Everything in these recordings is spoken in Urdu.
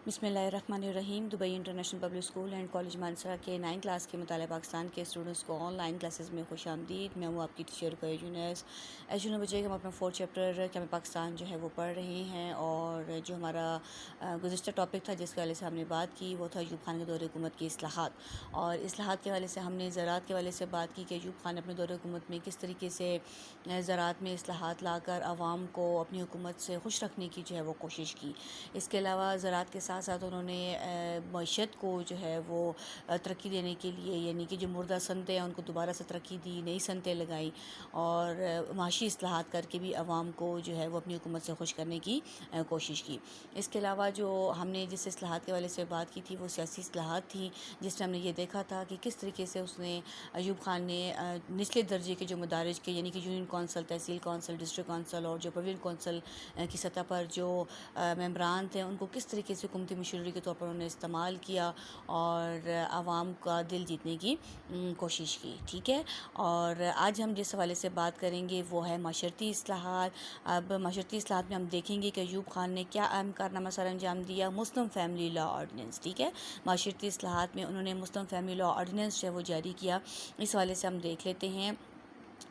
بسم اللہ الرحمن الرحیم۔ Dubai international public school and college Mansehra کے 9 کلاس کے مطالعہ پاکستان کے اسٹوڈنٹس کو آن لائن کلاسز میں خوش آمدید۔ میں ہوں آپ کی ٹیچر کو ایجونس بچے ہم اپنا 4 چیپٹر کیا میں پاکستان جو ہے وہ پڑھ رہے ہیں، اور جو ہمارا گزشتہ ٹاپک تھا جس کے حوالے سے ہم نے بات کی وہ تھا ایوب خان کے دور حکومت کی اصلاحات، اور اصلاحات کے حوالے سے ہم نے زراعت کے حوالے سے بات کی کہ ایوب خان اپنے دور حکومت میں کس طریقے سے زراعت میں اصلاحات لا کر عوام کو اپنی حکومت سے خوش رکھنے کی جو ہے وہ کوشش کی۔ اس کے علاوہ زراعت کے ساتھ ساتھ انہوں نے معیشت کو جو ہے وہ ترقی دینے کے لیے، یعنی کہ جو مردہ صنعتیں ہیں ان کو دوبارہ سے ترقی دی، نئی صنعتیں لگائیں، اور معاشی اصلاحات کر کے بھی عوام کو جو ہے وہ اپنی حکومت سے خوش کرنے کی کوشش کی۔ اس کے علاوہ جو ہم نے جس اصلاحات کے والے سے بات کی تھی وہ سیاسی اصلاحات تھیں، جس میں ہم نے یہ دیکھا تھا کہ کس طریقے سے اس نے ایوب خان نے نچلے درجے کے جو مدارج کے، یعنی کہ یونین کونسل، تحصیل کونسل، ڈسٹرکٹ کونسل اور جو پروونس کونسل کی سطح پر جو ممبران تھے ان کو کس طریقے سے حکومتی مشیری کے طور پر انہوں نے استعمال کیا اور عوام کا دل جیتنے کی کوشش کی۔ ٹھیک ہے، اور آج ہم جس حوالے سے بات کریں گے وہ ہے معاشرتی اصلاحات۔ اب معاشرتی اصلاحات میں ہم دیکھیں گے کہ ایوب خان نے کیا اہم کارنامہ سر انجام دیا۔ مسلم فیملی لا آرڈیننس، ٹھیک ہے، معاشرتی اصلاحات میں انہوں نے مسلم فیملی لا آرڈیننس جو ہے وہ جاری کیا۔ اس حوالے سے ہم دیکھ لیتے ہیں۔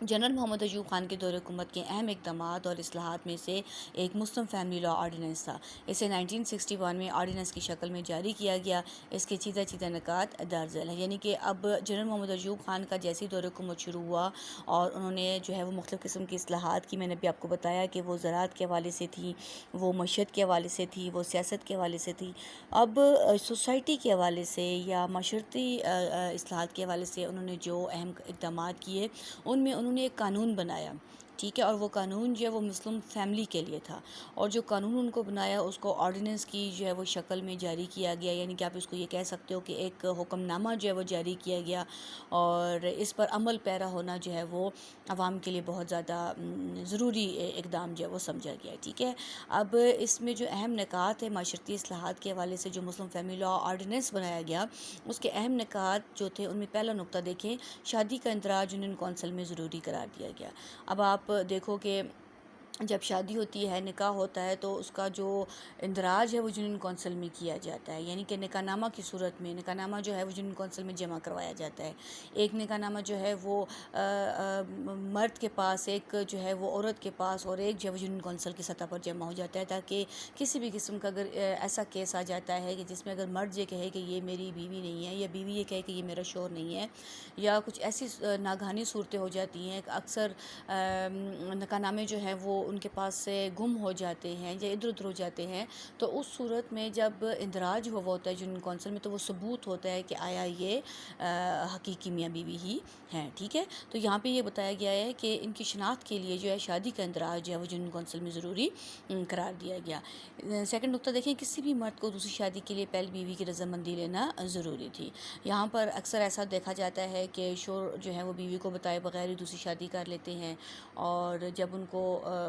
جنرل محمد ایوب خان کے دور حکومت کے اہم اقدامات اور اصلاحات میں سے ایک مسلم فیملی لا آرڈیننس تھا۔ اسے 1961 میں آرڈیننس کی شکل میں جاری کیا گیا۔ اس کے چیدہ نکات درج ذیل ہیں، یعنی کہ اب جنرل محمد ایوب خان کا جیسی دور حکومت شروع ہوا اور انہوں نے جو ہے وہ مختلف قسم کی اصلاحات کی۔ میں نے بھی آپ کو بتایا کہ وہ زراعت کے حوالے سے تھی، وہ معیشت کے حوالے سے تھی، وہ سیاست کے حوالے سے تھی۔ اب سوسائٹی کے حوالے سے یا معاشرتی اصلاحات کے حوالے سے انہوں نے جو اہم اقدامات کیے ان میں انہوں نے ایک قانون بنایا، ٹھیک ہے، اور وہ قانون جو ہے وہ مسلم فیملی کے لیے تھا، اور جو قانون ان کو بنایا اس کو آرڈیننس کی جو ہے وہ شکل میں جاری کیا گیا، یعنی کہ آپ اس کو یہ کہہ سکتے ہو کہ ایک حکم نامہ جو ہے وہ جاری کیا گیا، اور اس پر عمل پیرا ہونا جو ہے وہ عوام کے لیے بہت زیادہ ضروری اقدام جو ہے وہ سمجھا گیا۔ ٹھیک ہے، اب اس میں جو اہم نکات ہے معاشرتی اصلاحات کے حوالے سے جو مسلم فیملی لا آرڈیننس بنایا گیا اس کے اہم نکات جو تھے ان میں پہلا نقطہ دیکھیں، شادی کا اندراج یونین کونسل میں ضروری قرار دیا گیا۔ اب آپ دیکھو کہ جب شادی ہوتی ہے، نکاح ہوتا ہے، تو اس کا جو اندراج ہے وہ یونین کونسل میں کیا جاتا ہے، یعنی کہ نکاح نامہ کی صورت میں نکاح نامہ جو ہے وہ یونین کونسل میں جمع کروایا جاتا ہے۔ ایک نکاح نامہ جو ہے وہ مرد کے پاس، ایک جو ہے وہ عورت کے پاس، اور ایک جو ہے وہ یونین کونسل کی سطح پر جمع ہو جاتا ہے، تاکہ کسی بھی قسم کا اگر ایسا کیس آ جاتا ہے کہ جس میں اگر مرد یہ کہے کہ یہ میری بیوی نہیں ہے، یا بیوی یہ کہے کہ یہ میرا شوہر نہیں ہے، یا کچھ ایسی ناگہانی صورتیں ہو جاتی ہیں کہ اکثر نکاح نامے جو ہیں وہ ان کے پاس سے گم ہو جاتے ہیں یا ادھر ادھر ہو جاتے ہیں، تو اس صورت میں جب اندراج ہوا ہوتا ہے یونین کونسل میں تو وہ ثبوت ہوتا ہے کہ آیا یہ حقیقی میاں بیوی ہی ہیں۔ ٹھیک ہے، تو یہاں پہ یہ بتایا گیا ہے کہ ان کی شناخت کے لیے جو ہے شادی کا اندراج جو ہے وہ یونین کونسل میں ضروری قرار دیا گیا۔ سیکنڈ نقطہ دیکھیں، کسی بھی مرد کو دوسری شادی کے لیے پہلی بیوی کی رضامندی لینا ضروری تھی۔ یہاں پر اکثر ایسا دیکھا جاتا ہے کہ شوہر جو ہے وہ بیوی کو بتائے بغیر ہی دوسری شادی کر لیتے ہیں، اور جب ان کو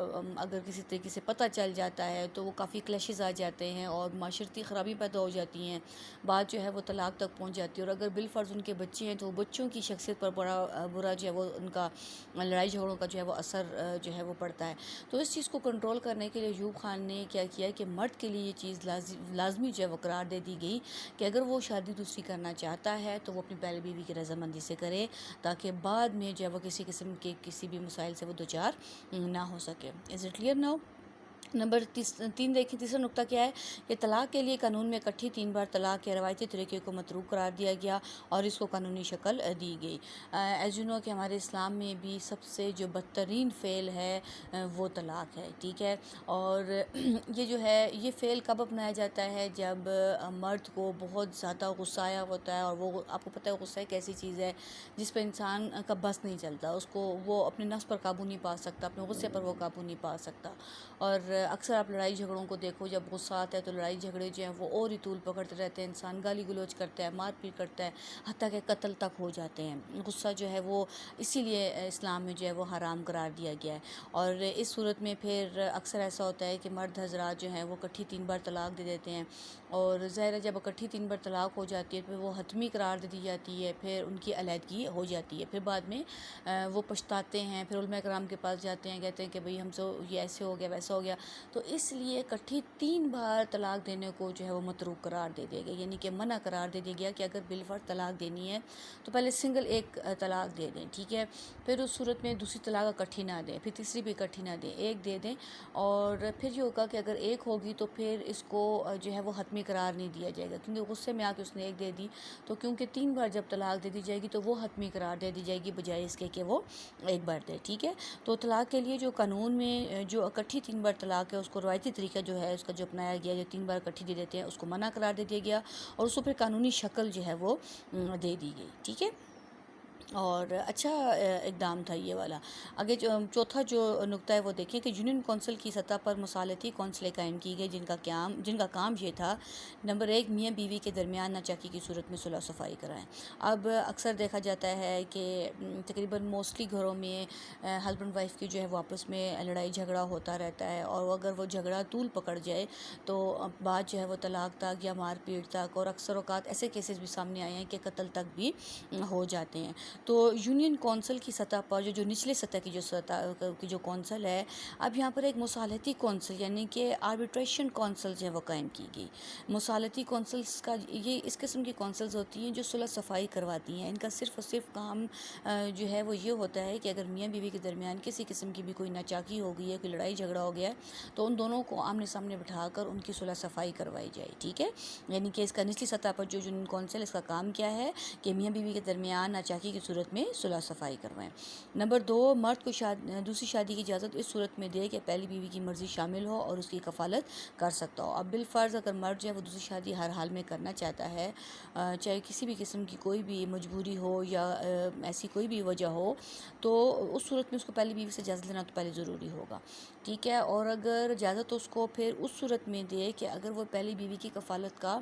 اگر کسی طریقے سے پتہ چل جاتا ہے تو وہ کافی کلیشز آ جاتے ہیں اور معاشرتی خرابی پیدا ہو جاتی ہیں، بات جو ہے وہ طلاق تک پہنچ جاتی ہے، اور اگر بالفرض ان کے بچے ہیں تو وہ بچوں کی شخصیت پر بڑا برا جو ہے وہ ان کا لڑائی جھگڑوں کا جو ہے وہ اثر جو ہے وہ پڑتا ہے۔ تو اس چیز کو کنٹرول کرنے کے لیے ایوب خان نے کیا کیا کہ مرد کے لیے یہ چیز لازمی جو ہے وہ قرار دے دی گئی کہ اگر وہ شادی دوسری کرنا چاہتا ہے تو وہ اپنی پہلی بیوی کی رضامندی سے کرے، تاکہ بعد میں جو ہے وہ کسی قسم کے کسی بھی مسائل سے وہ دوچار نہ ہو سکے۔ Is it clear now? Number 3 دیکھیں، تیسرا نقطہ کیا ہے کہ طلاق کے لیے قانون میں اکٹھی 3 بار طلاق کے روایتی طریقے کو متروک قرار دیا گیا اور اس کو قانونی شکل دی گئی۔ ایز یو نو کہ ہمارے اسلام میں بھی سب سے جو بدترین فعل ہے وہ طلاق ہے، ٹھیک ہے، اور یہ جو ہے یہ فعل کب اپنایا جاتا ہے جب مرد کو بہت زیادہ غصہ آیا ہوتا ہے، اور وہ آپ کو پتہ ہے غصہ ایک ایسی چیز ہے جس پہ انسان کا بس نہیں چلتا، اس کو وہ اپنے نفس پر قابو نہیں پا سکتا، اپنے غصے پر وہ قابو نہیں پا سکتا، اور اکثر آپ لڑائی جھگڑوں کو دیکھو، جب غصہ آتا ہے تو لڑائی جھگڑے جو ہیں وہ اور ہی طول پکڑتے رہتے ہیں، انسان گالی گلوچ کرتا ہے، مار پیٹ کرتا ہے، حتیٰ کہ قتل تک ہو جاتے ہیں۔ غصہ جو ہے وہ اسی لیے اسلام میں جو ہے وہ حرام قرار دیا گیا ہے، اور اس صورت میں پھر اکثر ایسا ہوتا ہے کہ مرد حضرات جو ہیں وہ اکٹھی 3 بار طلاق دے دیتے ہیں، اور ظاہر ہے جب اکٹھی 3 بار طلاق ہو جاتی ہے پھر وہ حتمی قرار دے دی جاتی ہے، پھر ان کی علیحدگی ہو جاتی ہے، پھر بعد میں وہ پچھتاتے ہیں، پھر علماء کرام کے پاس جاتے ہیں، کہتے ہیں کہ بھئی ہم سے یہ ایسے ہو گیا ویسا ہو گیا، تو اس لیے اکٹھی 3 بار طلاق دینے کو جو ہے وہ متروک قرار دے دیا گیا، یعنی کہ منع قرار دے دیا گیا کہ اگر بالفرض طلاق دینی ہے تو پہلے سنگل ایک طلاق دے دیں، ٹھیک ہے، پھر اس صورت میں دوسری طلاق اکٹھی نہ دیں، پھر تیسری بھی اکٹھی نہ دیں، ایک دے دیں، اور پھر یہ ہوگا کہ اگر ایک ہوگی تو پھر اس کو جو ہے وہ حتمی قرار نہیں دیا جائے گا، کیونکہ غصے میں آ کے اس نے ایک دے دی، تو کیونکہ 3 بار جب طلاق دے دی جائے گی تو وہ حتمی قرار دے دی جائے گی بجائے اس کے کہ وہ ایک بار دے، ٹھیک ہے۔ تو طلاق کے لیے جو قانون میں جو اکٹھی 3 بار طلاق ہے اس کو روایتی طریقہ جو ہے اس کا جو اپنایا گیا، جو 3 بار اکٹھی دے دیتے ہیں اس کو منع قرار دے دیا گیا، اور اس کو پھر قانونی شکل جو ہے وہ دے دی گئی، ٹھیک ہے۔ اور اچھا اقدام تھا یہ والا۔ آگے جو چوتھا جو نقطہ ہے وہ دیکھیں کہ یونین کونسل کی سطح پر مصالحتی کونسلیں قائم کی گئی، جن کا کام یہ تھا، نمبر 1، میاں بیوی کے درمیان ناچاکی کی صورت میں صلح صفائی کرائیں۔ اب اکثر دیکھا جاتا ہے کہ تقریباً موسٹلی گھروں میں ہسبینڈ وائف کی جو ہے وہ آپس میں لڑائی جھگڑا ہوتا رہتا ہے، اور اگر وہ جھگڑا طول پکڑ جائے تو بات جو ہے وہ طلاق تک یا مار پیٹ تک، اور اکثر اوقات ایسے کیسز بھی سامنے آئے ہیں کہ قتل تک بھی ہو جاتے ہیں۔ تو یونین کونسل کی سطح پر جو نچلے سطح کی جو سطح کی جو کونسل ہے، اب یہاں پر ایک مصالحتی کونسل یعنی کہ آربیٹریشن کونسل جو ہے وہ قائم کی گئی۔ مصالحتی کونسلز کا یہ اس قسم کی کونسلز ہوتی ہیں جو صلح صفائی کرواتی ہیں۔ ان کا صرف اور صرف کام جو ہے وہ یہ ہوتا ہے کہ اگر میاں بیوی کے درمیان کسی قسم کی بھی کوئی ناچاکی ہو گئی ہے، کوئی لڑائی جھگڑا ہو گیا ہے، تو ان دونوں کو آمنے سامنے بٹھا کر ان کی صلح صفائی کروائی جائے، ٹھیک ہے۔ یعنی کہ اس کا نچلی سطح پر جو یونین کونسل اس کا کام کیا ہے کہ میاں بیوی کے درمیان ناچاکی کی صورت میں صلح صفائی کروائیں۔ نمبر 2، مرد کو دوسری شادی کی اجازت اس صورت میں دے کہ پہلی بیوی کی مرضی شامل ہو اور اس کی کفالت کر سکتا ہو۔ اب بالفرض اگر مرد جو ہے وہ دوسری شادی ہر حال میں کرنا چاہتا ہے، چاہے کسی بھی قسم کی کوئی بھی مجبوری ہو یا ایسی کوئی بھی وجہ ہو، تو اس صورت میں اس کو پہلی بیوی سے اجازت لینا تو پہلے ضروری ہوگا، ٹھیک ہے۔ اور اگر اجازت اس کو پھر اس صورت میں دے کہ اگر وہ پہلی بیوی کی کفالت کا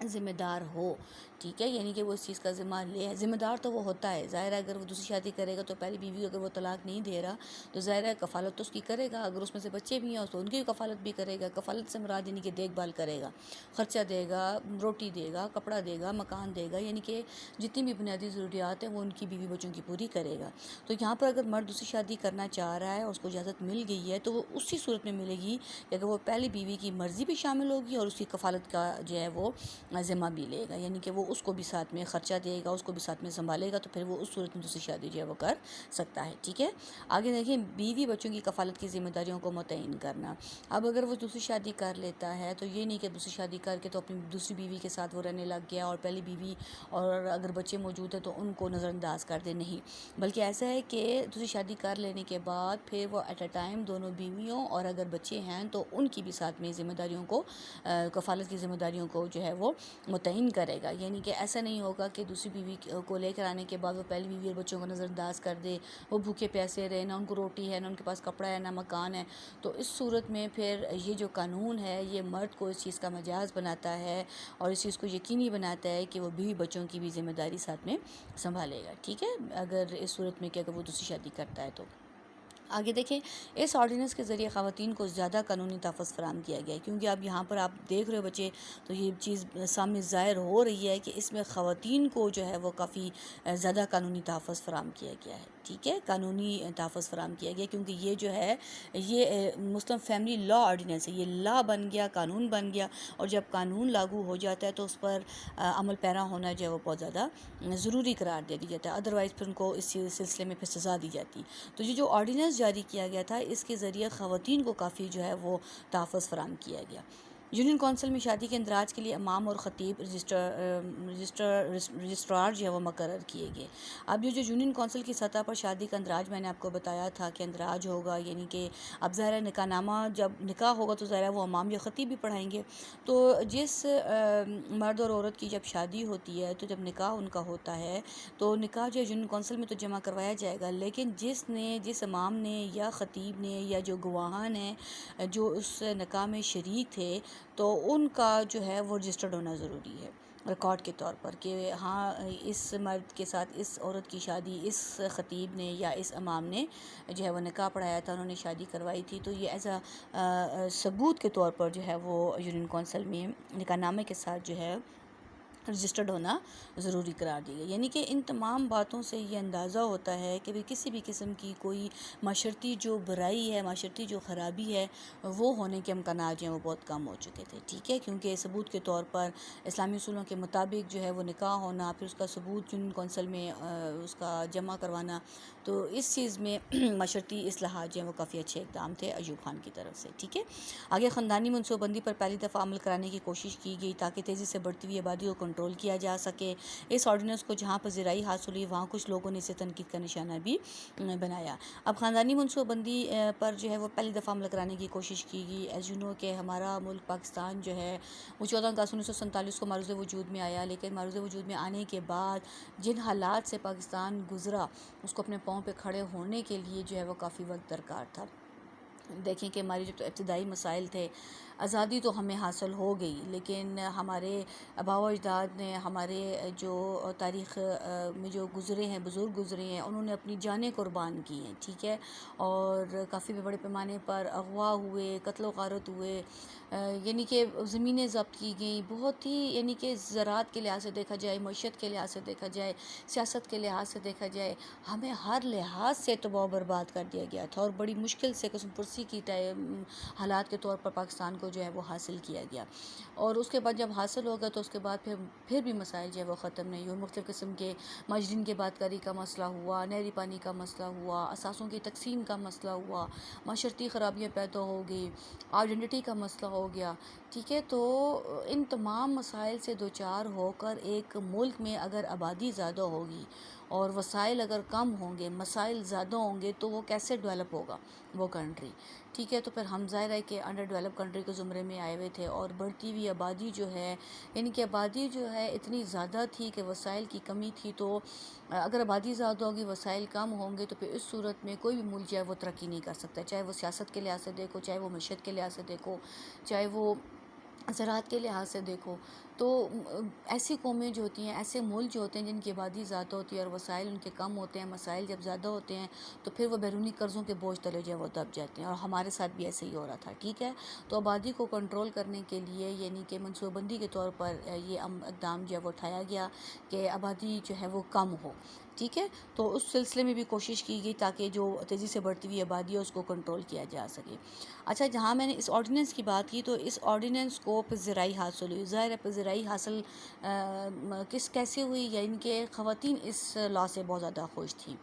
ذمہ دار ہو، ٹھیک ہے، یعنی کہ وہ اس چیز کا ذمہ دار تو وہ ہوتا ہے، ظاہر ہے اگر وہ دوسری شادی کرے گا تو پہلی بیوی اگر وہ طلاق نہیں دے رہا تو ظاہر ہے کفالت تو اس کی کرے گا، اگر اس میں سے بچے بھی ہیں تو ان کی کفالت بھی کرے گا۔ کفالت سے مراد یعنی کہ دیکھ بھال کرے گا، خرچہ دے گا، روٹی دے گا، کپڑا دے گا، مکان دے گا، یعنی کہ جتنی بھی بنیادی ضروریات ہیں وہ ان کی بیوی بچوں کی پوری کرے گا۔ تو یہاں پر اگر مرد دوسری شادی کرنا چاہ رہا ہے اور اس کو اجازت مل گئی ہے تو وہ اسی صورت میں ملے گی کہ اگر وہ پہلی بیوی کی مرضی بھی شامل ہوگی اور اس کی کفالت کا جو ہے وہ ذمہ بھی لے گا، یعنی کہ وہ اس کو بھی ساتھ میں خرچہ دے گا، اس کو بھی ساتھ میں سنبھالے گا، تو پھر وہ اس صورت میں دوسری شادی جو ہے وہ کر سکتا ہے، ٹھیک ہے۔ آگے دیکھیں، بیوی بچوں کی کفالت کی ذمہ داریوں کو متعین کرنا۔ اب اگر وہ دوسری شادی کر لیتا ہے تو یہ نہیں کہ دوسری شادی کر کے تو اپنی دوسری بیوی کے ساتھ وہ رہنے لگ گیا اور پہلی بیوی اور اگر بچے موجود ہیں تو ان کو نظر انداز کر دے، نہیں، بلکہ ایسا ہے کہ دوسری شادی کر لینے کے بعد پھر وہ ایٹ اے ٹائم دونوں بیویوں اور اگر بچے ہیں تو ان کی بھی ساتھ میں ذمہ داریوں کو، کفالت کی ذمہ داریوں کو جو ہے وہ متعین کرے گا، یعنی کہ ایسا نہیں ہوگا کہ دوسری بیوی کو لے کر آنے کے بعد وہ پہلی بیوی اور بچوں کو نظر انداز کر دے، وہ بھوکے پیاسے رہے، نہ ان کو روٹی ہے، نہ ان کے پاس کپڑا ہے، نہ مکان ہے۔ تو اس صورت میں پھر یہ جو قانون ہے یہ مرد کو اس چیز کا مجاز بناتا ہے اور اس چیز کو یقینی بناتا ہے کہ وہ بیوی بچوں کی بھی ذمہ داری ساتھ میں سنبھالے گا، ٹھیک ہے، اگر اس صورت میں کہ اگر وہ دوسری شادی کرتا ہے تو۔ آگے دیکھیں، اس آرڈیننس کے ذریعے خواتین کو زیادہ قانونی تحفظ فراہم کیا گیا ہے، کیونکہ اب یہاں پر آپ دیکھ رہے ہو بچے تو یہ چیز سامنے ظاہر ہو رہی ہے کہ اس میں خواتین کو جو ہے وہ کافی زیادہ قانونی تحفظ فراہم کیا گیا ہے، ٹھیک ہے، قانونی تحفظ فراہم کیا گیا، کیونکہ یہ جو ہے یہ مسلم فیملی لا آرڈیننس ہے، یہ لا بن گیا، قانون بن گیا، اور جب قانون لاگو ہو جاتا ہے تو اس پر عمل پیرا ہونا جو ہے وہ بہت زیادہ ضروری قرار دے دیا جاتا ہے، ادروائز پھر ان کو اس سلسلے میں پھر سزا دی جاتی۔ تو یہ جو آرڈیننس جاری کیا گیا تھا اس کے ذریعے خواتین کو کافی جو ہے وہ تحفظ فراہم کیا گیا۔ یونین کونسل میں شادی کے اندراج کے لیے امام اور خطیب رجسٹرار جو ہے وہ مقرر کیے گئے۔ اب یہ جو یونین کونسل کی سطح پر شادی کا اندراج میں نے آپ کو بتایا تھا کہ اندراج ہوگا، یعنی کہ اب ظاہر ہے نکاح نامہ جب نکاح ہوگا تو ظاہر ہے وہ امام یا خطیب بھی پڑھائیں گے۔ تو جس مرد اور عورت کی جب شادی ہوتی ہے تو جب نکاح ان کا ہوتا ہے تو نکاح جو یونین کونسل میں تو جمع کروایا جائے گا، لیکن جس امام نے یا خطیب نے یا جو گواہان ہیں جو اس نکاح میں شریک تھے تو ان کا جو ہے وہ رجسٹرڈ ہونا ضروری ہے ریکارڈ کے طور پر، کہ ہاں اس مرد کے ساتھ اس عورت کی شادی اس خطیب نے یا اس امام نے جو ہے وہ نکاح پڑھایا تھا، انہوں نے شادی کروائی تھی، تو یہ ایز اے ثبوت کے طور پر جو ہے وہ یونین کونسل میں نکاح نامے کے ساتھ جو ہے رجسٹرڈ ہونا ضروری قرار دی گئی. یعنی کہ ان تمام باتوں سے یہ اندازہ ہوتا ہے کہ بھی کسی بھی قسم کی کوئی معاشرتی جو برائی ہے، معاشرتی جو خرابی ہے، وہ ہونے کے امکانات جو ہیں وہ بہت کم ہو چکے تھے. ٹھیک ہے، کیونکہ ثبوت کے طور پر اسلامی اصولوں کے مطابق جو ہے وہ نکاح ہونا، پھر اس کا ثبوت یونین کونسل میں اس کا جمع کروانا، تو اس چیز میں معاشرتی اصلاحات جو ہیں وہ کافی اچھے اقدام تھے ایوب خان کی طرف سے. ٹھیک ہے، آگے خاندانی منصوبہ بندی پر پہلی دفعہ عمل کرانے کی کوشش کی گئی تاکہ تیزی سے بڑھتی ہوئی آبادی کو کنٹرول کیا جا سکے. اس آرڈیننس کو جہاں پذیرائی حاصل ہوئی وہاں کچھ لوگوں نے اسے تنقید کا نشانہ بھی بنایا. اب خاندانی منصوبہ بندی پر جو ہے وہ پہلی دفعہ عمل کرانے کی کوشش کی گئی. ایز یو نو کہ ہمارا ملک پاکستان جو ہے وہ 14 اگست 1947 کو معروض وجود میں آیا، لیکن معروض وجود میں آنے کے بعد جن حالات سے پاکستان گزرا، اس کو اپنے پاؤں پہ کھڑے ہونے کے لیے جو ہے وہ کافی وقت درکار تھا. دیکھیں کہ ہماری جو ابتدائی مسائل تھے، آزادی تو ہمیں حاصل ہو گئی، لیکن ہمارے آباء و اجداد نے، ہمارے جو تاریخ میں جو گزرے ہیں، بزرگ گزرے ہیں، انہوں نے اپنی جانیں قربان کی ہیں. ٹھیک ہے، اور کافی بڑے پیمانے پر اغوا ہوئے، قتل و غارت ہوئے، یعنی کہ زمینیں ضبط کی گئیں. بہت ہی یعنی کہ زراعت کے لحاظ سے دیکھا جائے، معیشت کے لحاظ سے دیکھا جائے، سیاست کے لحاظ سے دیکھا جائے، ہمیں ہر لحاظ سے تباہ و برباد کر دیا گیا تھا، اور بڑی مشکل سے قسم پرسی کی حالات کے طور پر پاکستان کو جو ہے وہ حاصل کیا گیا. اور اس کے بعد جب حاصل ہو گیا تو اس کے بعد پھر بھی مسائل جو ہے وہ ختم نہیں ہوئے. مختلف قسم کے ماجرین کی بات کاری کا مسئلہ ہوا، نہری پانی کا مسئلہ ہوا، اثاثوں کی تقسیم کا مسئلہ ہوا، معاشرتی خرابیاں پیدا ہو گئی، آئیڈینٹی کا مسئلہ ہو گیا. ٹھیک ہے، تو ان تمام مسائل سے دوچار ہو کر ایک ملک میں اگر آبادی زیادہ ہوگی اور وسائل اگر کم ہوں گے، مسائل زیادہ ہوں گے، تو وہ کیسے ڈیولپ ہوگا وہ کنٹری. ٹھیک ہے، تو پھر ہم ظاہر ہے کہ انڈر ڈیولپ کنٹری کے زمرے میں آئے ہوئے تھے، اور بڑھتی ہوئی آبادی جو ہے، یعنی کہ آبادی جو ہے اتنی زیادہ تھی کہ وسائل کی کمی تھی. تو اگر آبادی زیادہ ہوگی، وسائل کم ہوں گے، تو پھر اس صورت میں کوئی بھی ملک جو ہے وہ ترقی نہیں کر سکتا، چاہے وہ سیاست کے لحاظ سے دیکھو، چاہے وہ معیشت کے لحاظ سے دیکھو، چاہے وہ زراعت کے لحاظ سے دیکھو. تو ایسی قومیں جو ہوتی ہیں، ایسے ملک جو ہوتے ہیں جن کی آبادی زیادہ ہوتی ہے اور وسائل ان کے کم ہوتے ہیں، مسائل جب زیادہ ہوتے ہیں تو پھر وہ بیرونی قرضوں کے بوجھ تلے جو ہے وہ دب جاتے ہیں، اور ہمارے ساتھ بھی ایسے ہی ہو رہا تھا. ٹھیک ہے، تو آبادی کو کنٹرول کرنے کے لیے یعنی کہ منصوبہ بندی کے طور پر یہ اقدام جو ہے وہ اٹھایا گیا کہ آبادی جو ہے وہ کم ہو. ٹھیک ہے، تو اس سلسلے میں بھی کوشش کی گئی تاکہ جو تیزی سے بڑھتی ہوئی آبادی ہے اس کو کنٹرول کیا جا سکے. اچھا، جہاں میں نے اس آرڈیننس کی بات کی تو اس آرڈیننس کو پذیرائی حاصل ہوئی. ظاہر ہے پذیرائی حاصل کیسے ہوئی، یعنی کہ خواتین اس لا سے بہت زیادہ خوش تھیں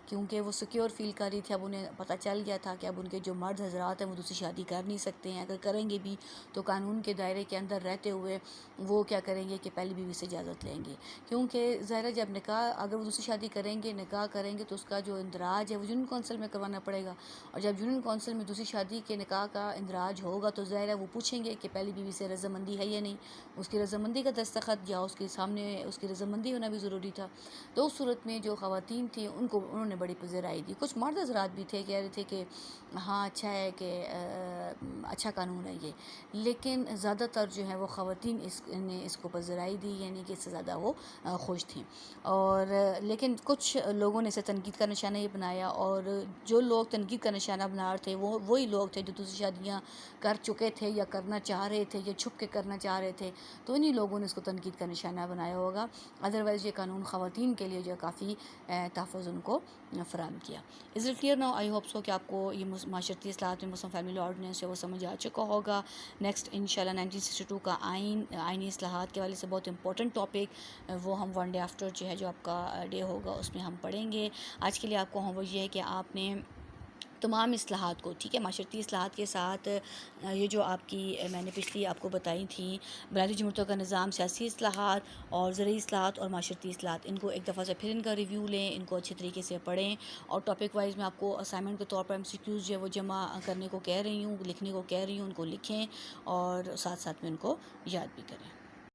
کیونکہ وہ سیکیور فیل کر رہی تھی. اب انہیں پتہ چل گیا تھا کہ اب ان کے جو مرد حضرات ہیں وہ دوسری شادی کر نہیں سکتے ہیں، اگر کریں گے بھی تو قانون کے دائرے کے اندر رہتے ہوئے وہ کیا کریں گے کہ پہلی بیوی سے اجازت لیں گے. کیونکہ ظاہر ہے جب نکاح، اگر وہ دوسری شادی کریں گے، نکاح کریں گے، تو اس کا جو اندراج ہے وہ یونین کونسل میں کروانا پڑے گا، اور جب یونین کونسل میں دوسری شادی کے نکاح کا اندراج ہوگا تو ظاہر ہے وہ پوچھیں گے کہ پہلی بیوی سے رضامندی ہے یا نہیں. اس کی رضامندی کا دستخط یا اس کے سامنے اس کی رضامندی ہونا بھی ضروری تھا. تو اس صورت میں جو خواتین تھیں انہوں نے بڑی پذیرائی دی. کچھ مرد حضرات بھی تھے، کہہ رہے تھے کہ ہاں اچھا ہے کہ اچھا قانون ہے یہ، لیکن زیادہ تر جو ہے وہ خواتین نے اس کو پذیرائی دی، یعنی کہ اس سے زیادہ وہ خوش تھیں. اور لیکن کچھ لوگوں نے اسے تنقید کا نشانہ یہ بنایا، اور جو لوگ تنقید کا نشانہ بنا رہے تھے وہ وہی لوگ تھے جو دوسری شادیاں کر چکے تھے یا کرنا چاہ رہے تھے یا چھپ کے کرنا چاہ رہے تھے. تو انہی لوگوں نے اس کو تنقید کا نشانہ بنایا ہوگا. ادروائز یہ قانون خواتین کے لیے جو کافی تحفظ ان کو فراہم کیا. Is it clear now? I hope so کہ آپ کو یہ معاشرتی اصلاحات میں مسلم فیملی لا آرڈیننس ہے وہ سمجھ آ چکا ہوگا. نیکسٹ انشاءاللہ 1962 کا آئینی اصلاحات کے والے سے بہت امپورٹنٹ ٹاپک وہ ہم ون ڈے آفٹر جو ہے جو آپ کا ڈے ہوگا اس میں ہم پڑھیں گے. آج کے لیے آپ کو ہوم ورک یہ ہے کہ آپ نے تمام اصلاحات کو، ٹھیک ہے، معاشرتی اصلاحات کے ساتھ یہ جو آپ کی میں نے پچھلی آپ کو بتائی تھیں بنیادی جمہوریتوں کا نظام، سیاسی اصلاحات اور زرعی اصلاحات اور معاشرتی اصلاحات، ان کو ایک دفعہ سے پھر ان کا ریویو لیں، ان کو اچھے طریقے سے پڑھیں، اور ٹاپک وائز میں آپ کو اسائنمنٹ کے طور پر MCQs جو ہے وہ جمع کرنے کو کہہ رہی ہوں، لکھنے کو کہہ رہی ہوں، ان کو لکھیں اور ساتھ ساتھ میں ان کو یاد بھی کریں.